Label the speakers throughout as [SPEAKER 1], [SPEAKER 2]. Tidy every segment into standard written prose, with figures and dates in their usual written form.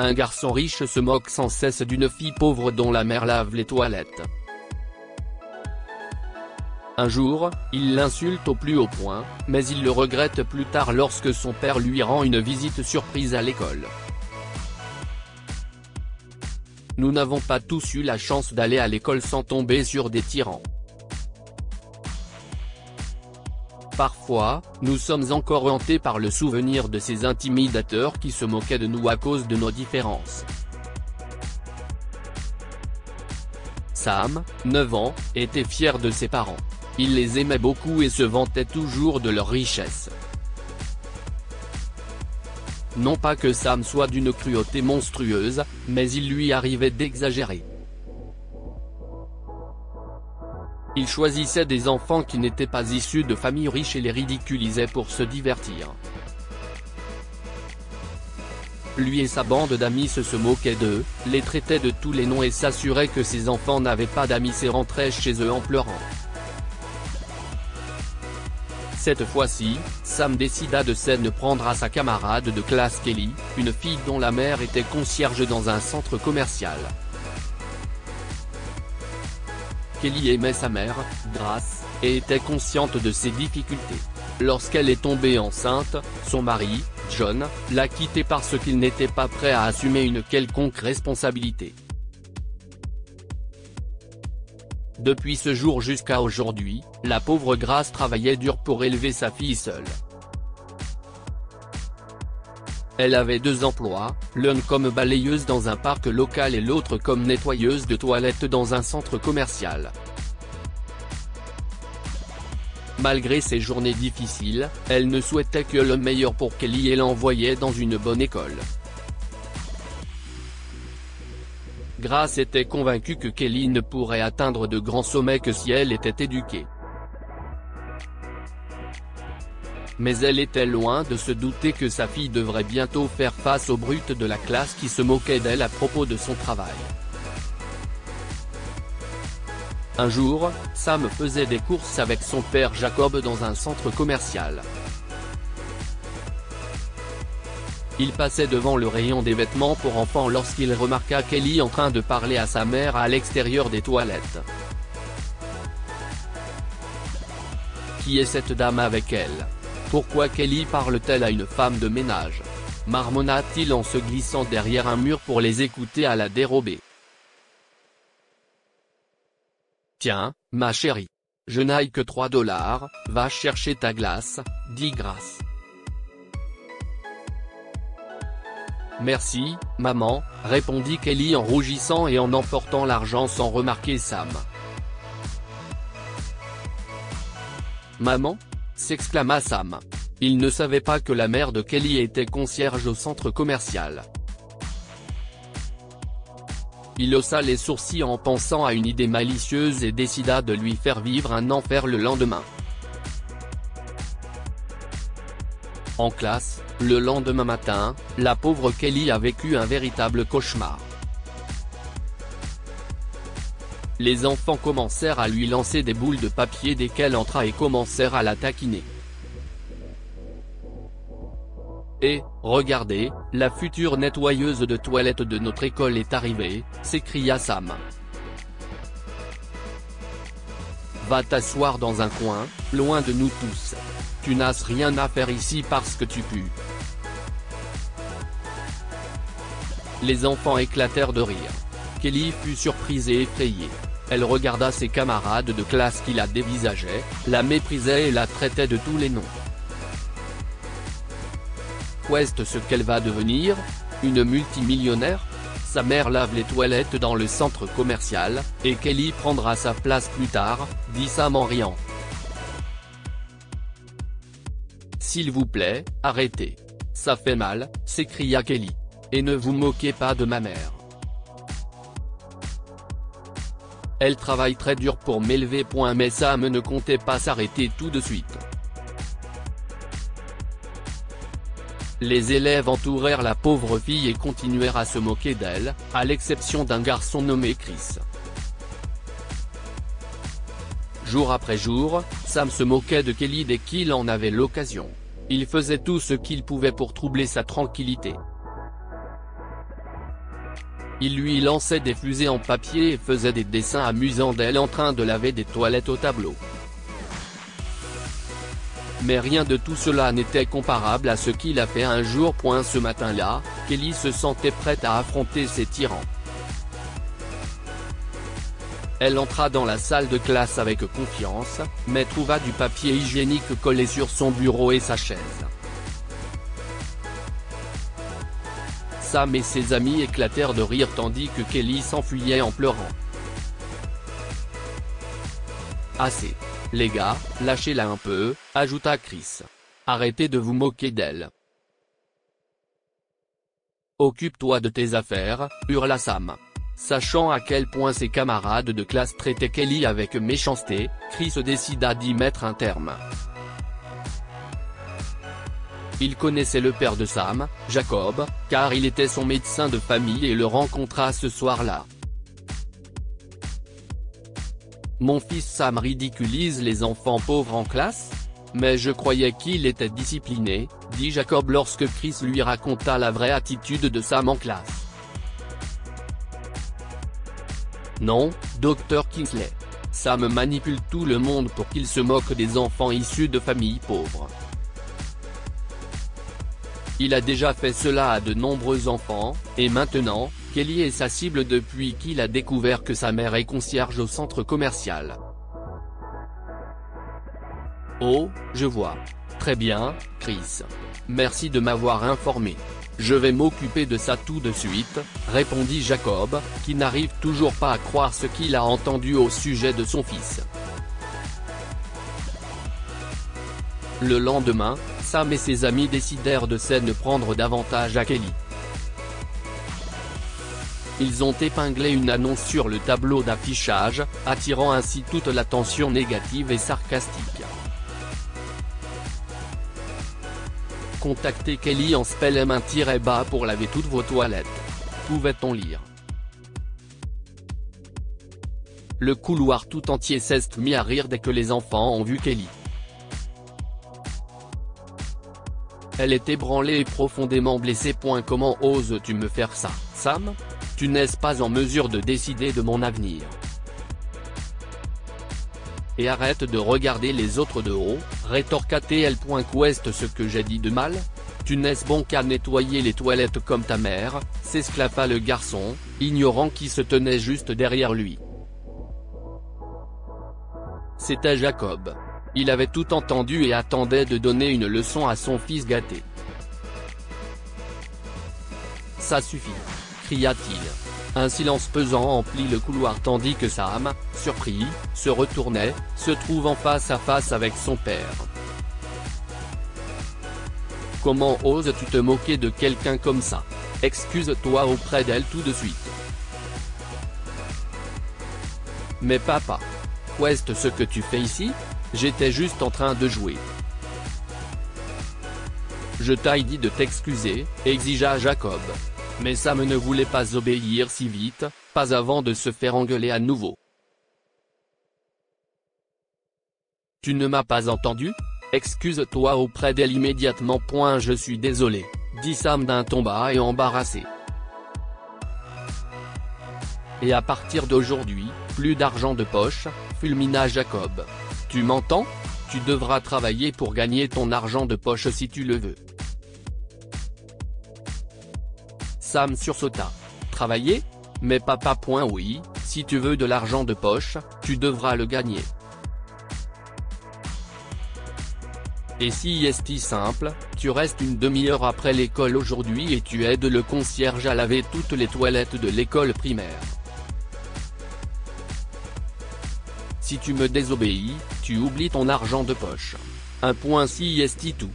[SPEAKER 1] Un garçon riche se moque sans cesse d'une fille pauvre dont la mère lave les toilettes. Un jour, il l'insulte au plus haut point, mais il le regrette plus tard lorsque son père lui rend une visite surprise à l'école. Nous n'avons pas tous eu la chance d'aller à l'école sans tomber sur des tyrans. Parfois, nous sommes encore hantés par le souvenir de ces intimidateurs qui se moquaient de nous à cause de nos différences. Sam, 9 ans, était fier de ses parents. Il les aimait beaucoup et se vantait toujours de leur richesse. Non pas que Sam soit d'une cruauté monstrueuse, mais il lui arrivait d'exagérer. Il choisissait des enfants qui n'étaient pas issus de familles riches et les ridiculisait pour se divertir. Lui et sa bande d'amis se moquaient d'eux, les traitaient de tous les noms et s'assuraient que ses enfants n'avaient pas d'amis et rentraient chez eux en pleurant. Cette fois-ci, Sam décida de s'en prendre à sa camarade de classe Kelly, une fille dont la mère était concierge dans un centre commercial. Kelly aimait sa mère, Grace, et était consciente de ses difficultés. Lorsqu'elle est tombée enceinte, son mari, John, l'a quittée parce qu'il n'était pas prêt à assumer une quelconque responsabilité. Depuis ce jour jusqu'à aujourd'hui, la pauvre Grace travaillait dur pour élever sa fille seule. Elle avait 2 emplois, l'un comme balayeuse dans un parc local et l'autre comme nettoyeuse de toilettes dans un centre commercial. Malgré ces journées difficiles, elle ne souhaitait que le meilleur pour Kelly et l'envoyait dans une bonne école. Grace était convaincue que Kelly ne pourrait atteindre de grands sommets que si elle était éduquée. Mais elle était loin de se douter que sa fille devrait bientôt faire face aux brutes de la classe qui se moquaient d'elle à propos de son travail. Un jour, Sam faisait des courses avec son père Jacob dans un centre commercial. Il passait devant le rayon des vêtements pour enfants lorsqu'il remarqua Kelly en train de parler à sa mère à l'extérieur des toilettes. Qui est cette dame avec elle? Pourquoi Kelly parle-t-elle à une femme de ménage? Marmonna-t-il en se glissant derrière un mur pour les écouter à la dérobée. Tiens, ma chérie. Je n'aille que $3, va chercher ta glace, dit Grace. Merci, maman, répondit Kelly en rougissant et en emportant l'argent sans remarquer Sam. Maman? S'exclama Sam. Il ne savait pas que la mère de Kelly était concierge au centre commercial. Il haussa les sourcils en pensant à une idée malicieuse et décida de lui faire vivre un enfer le lendemain. En classe, le lendemain matin, la pauvre Kelly a vécu un véritable cauchemar. Les enfants commencèrent à lui lancer des boules de papier dès qu'elle entra et commencèrent à la taquiner. Et, regardez, la future nettoyeuse de toilettes de notre école est arrivée, s'écria Sam. Va t'asseoir dans un coin, loin de nous tous. Tu n'as rien à faire ici parce que tu pues. Les enfants éclatèrent de rire. Kelly fut surprise et effrayée. Elle regarda ses camarades de classe qui la dévisageaient, la méprisaient et la traitaient de tous les noms. Qu'est-ce ce qu'elle va devenir? Une multimillionnaire? Sa mère lave les toilettes dans le centre commercial, et Kelly prendra sa place plus tard, dit Sam en riant. S'il vous plaît, arrêtez. Ça fait mal, s'écria Kelly. Et ne vous moquez pas de ma mère. Elle travaille très dur pour m'élever. Mais Sam ne comptait pas s'arrêter tout de suite. Les élèves entourèrent la pauvre fille et continuèrent à se moquer d'elle, à l'exception d'un garçon nommé Chris. Jour après jour, Sam se moquait de Kelly dès qu'il en avait l'occasion. Il faisait tout ce qu'il pouvait pour troubler sa tranquillité. Il lui lançait des fusées en papier et faisait des dessins amusants d'elle en train de laver des toilettes au tableau. Mais rien de tout cela n'était comparable à ce qu'il a fait un jour. Ce matin-là, Kelly se sentait prête à affronter ses tyrans. Elle entra dans la salle de classe avec confiance, mais trouva du papier hygiénique collé sur son bureau et sa chaise. Sam et ses amis éclatèrent de rire tandis que Kelly s'enfuyait en pleurant. « Assez. Les gars, lâchez-la un peu », ajouta Chris. « Arrêtez de vous moquer d'elle. »« Occupe-toi de tes affaires », hurla Sam. Sachant à quel point ses camarades de classe traitaient Kelly avec méchanceté, Chris décida d'y mettre un terme. Il connaissait le père de Sam, Jacob, car il était son médecin de famille et le rencontra ce soir-là. « Mon fils Sam ridiculise les enfants pauvres en classe ? Mais je croyais qu'il était discipliné », dit Jacob lorsque Chris lui raconta la vraie attitude de Sam en classe. « Non, Dr Kingsley. Sam manipule tout le monde pour qu'il se moque des enfants issus de familles pauvres. Il a déjà fait cela à de nombreux enfants, et maintenant, Kelly est sa cible depuis qu'il a découvert que sa mère est concierge au centre commercial. » « Oh, je vois. Très bien, Chris. Merci de m'avoir informé. Je vais m'occuper de ça tout de suite, » répondit Jacob, qui n'arrive toujours pas à croire ce qu'il a entendu au sujet de son fils. Le lendemain, Sam et ses amis décidèrent de s'en prendre davantage à Kelly. Ils ont épinglé une annonce sur le tableau d'affichage, attirant ainsi toute l'attention négative et sarcastique. Contactez Kelly en spell-m1-bas pour laver toutes vos toilettes. Pouvait-on lire. Le couloir tout entier s'est mis à rire dès que les enfants ont vu Kelly. Elle est ébranlée et profondément blessée. Comment oses-tu me faire ça, Sam ? Tu n'es pas en mesure de décider de mon avenir. Et arrête de regarder les autres de haut, rétorqua-t-elle. Qu'est-ce ce que j'ai dit de mal ? Tu n'es bon qu'à nettoyer les toilettes comme ta mère, s'esclaffa le garçon, ignorant qui se tenait juste derrière lui. C'était Jacob. Il avait tout entendu et attendait de donner une leçon à son fils gâté. « Ça suffit !» cria-t-il. Un silence pesant emplit le couloir tandis que Sam, surpris, se retournait, se trouvant face à face avec son père. « Comment oses-tu te moquer de quelqu'un comme ça ? Excuse-toi auprès d'elle tout de suite. »« Mais papa. Qu'est-ce ce que tu fais ici ? J'étais juste en train de jouer. »« Je t'ai dit de t'excuser, » exigea Jacob. Mais Sam ne voulait pas obéir si vite, pas avant de se faire engueuler à nouveau. « Tu ne m'as pas entendu ? Excuse-toi auprès d'elle immédiatement. Je suis désolé, » dit Sam d'un ton bas et embarrassé. « Et à partir d'aujourd'hui, plus d'argent de poche, » fulmina Jacob. « Tu m'entends ? Tu devras travailler pour gagner ton argent de poche si tu le veux. » Sam sursauta. « Travailler ? Mais papa. Oui, si tu veux de l'argent de poche, tu devras le gagner. Et si est simple, tu restes une demi-heure après l'école aujourd'hui et tu aides le concierge à laver toutes les toilettes de l'école primaire. Si tu me désobéis, tu oublies ton argent de poche. Si est tout. »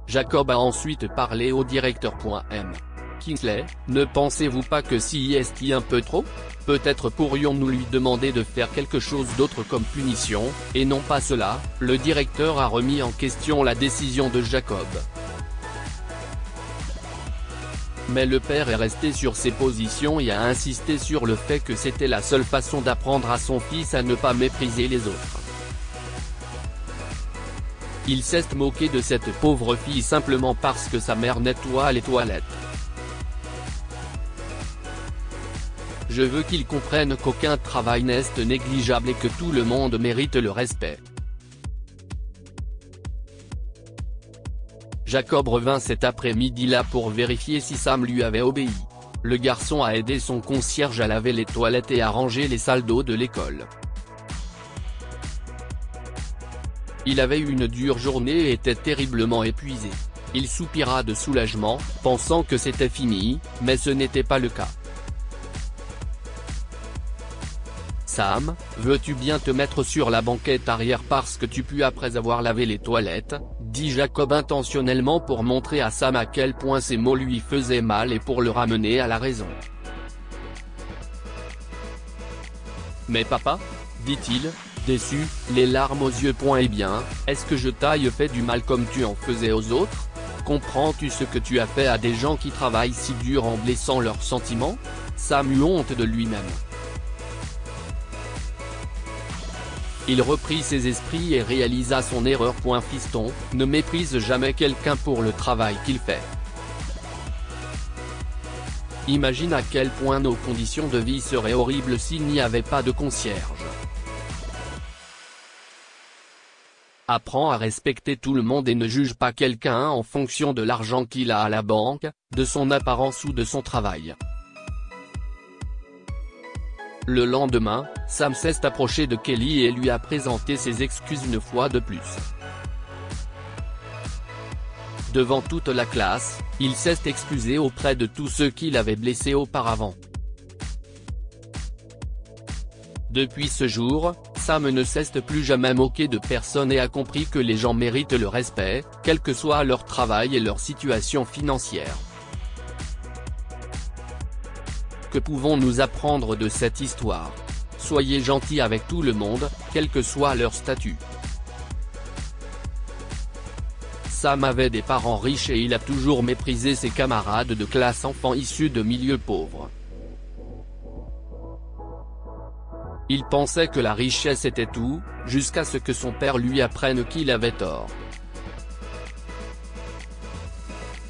[SPEAKER 1] Jacob a ensuite parlé au directeur. M. Kingsley, ne pensez-vous pas que si est un peu trop ? Peut-être pourrions-nous lui demander de faire quelque chose d'autre comme punition, et non pas cela. Le directeur a remis en question la décision de Jacob. Mais le père est resté sur ses positions et a insisté sur le fait que c'était la seule façon d'apprendre à son fils à ne pas mépriser les autres. Il s'est moqué de cette pauvre fille simplement parce que sa mère nettoie les toilettes. Je veux qu'ils comprennent qu'aucun travail n'est négligeable et que tout le monde mérite le respect. Jacob revint cet après-midi-là pour vérifier si Sam lui avait obéi. Le garçon a aidé son concierge à laver les toilettes et à ranger les salles d'eau de l'école. Il avait eu une dure journée et était terriblement épuisé. Il soupira de soulagement, pensant que c'était fini, mais ce n'était pas le cas. Sam, veux-tu bien te mettre sur la banquette arrière parce que tu pues après avoir lavé les toilettes, dit Jacob intentionnellement pour montrer à Sam à quel point ces mots lui faisaient mal et pour le ramener à la raison. Mais papa, dit-il, déçu, les larmes aux yeux. Eh bien, est-ce que je t'aille fait du mal comme tu en faisais aux autres? Comprends-tu ce que tu as fait à des gens qui travaillent si dur en blessant leurs sentiments? Sam eut honte de lui-même. Il reprit ses esprits et réalisa son erreur. Fiston, ne méprise jamais quelqu'un pour le travail qu'il fait. Imagine à quel point nos conditions de vie seraient horribles s'il n'y avait pas de concierge. Apprends à respecter tout le monde et ne juge pas quelqu'un en fonction de l'argent qu'il a à la banque, de son apparence ou de son travail. Le lendemain, Sam s'est approché de Kelly et lui a présenté ses excuses une fois de plus. Devant toute la classe, il s'est excusé auprès de tous ceux qui l'avaient blessé auparavant. Depuis ce jour, Sam ne s'est plus jamais moqué de personne et a compris que les gens méritent le respect, quel que soit leur travail et leur situation financière. Que pouvons-nous apprendre de cette histoire? Soyez gentils avec tout le monde, quel que soit leur statut. Sam avait des parents riches et il a toujours méprisé ses camarades de classe enfants issus de milieux pauvres. Il pensait que la richesse était tout, jusqu'à ce que son père lui apprenne qu'il avait tort.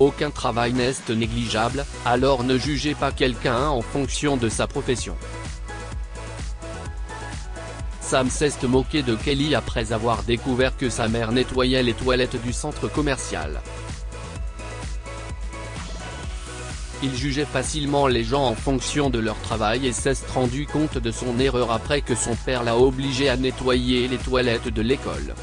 [SPEAKER 1] Aucun travail n'est négligeable, alors ne jugez pas quelqu'un en fonction de sa profession. Sam s'est moqué de Kelly après avoir découvert que sa mère nettoyait les toilettes du centre commercial. Il jugeait facilement les gens en fonction de leur travail et s'est rendu compte de son erreur après que son père l'a obligé à nettoyer les toilettes de l'école.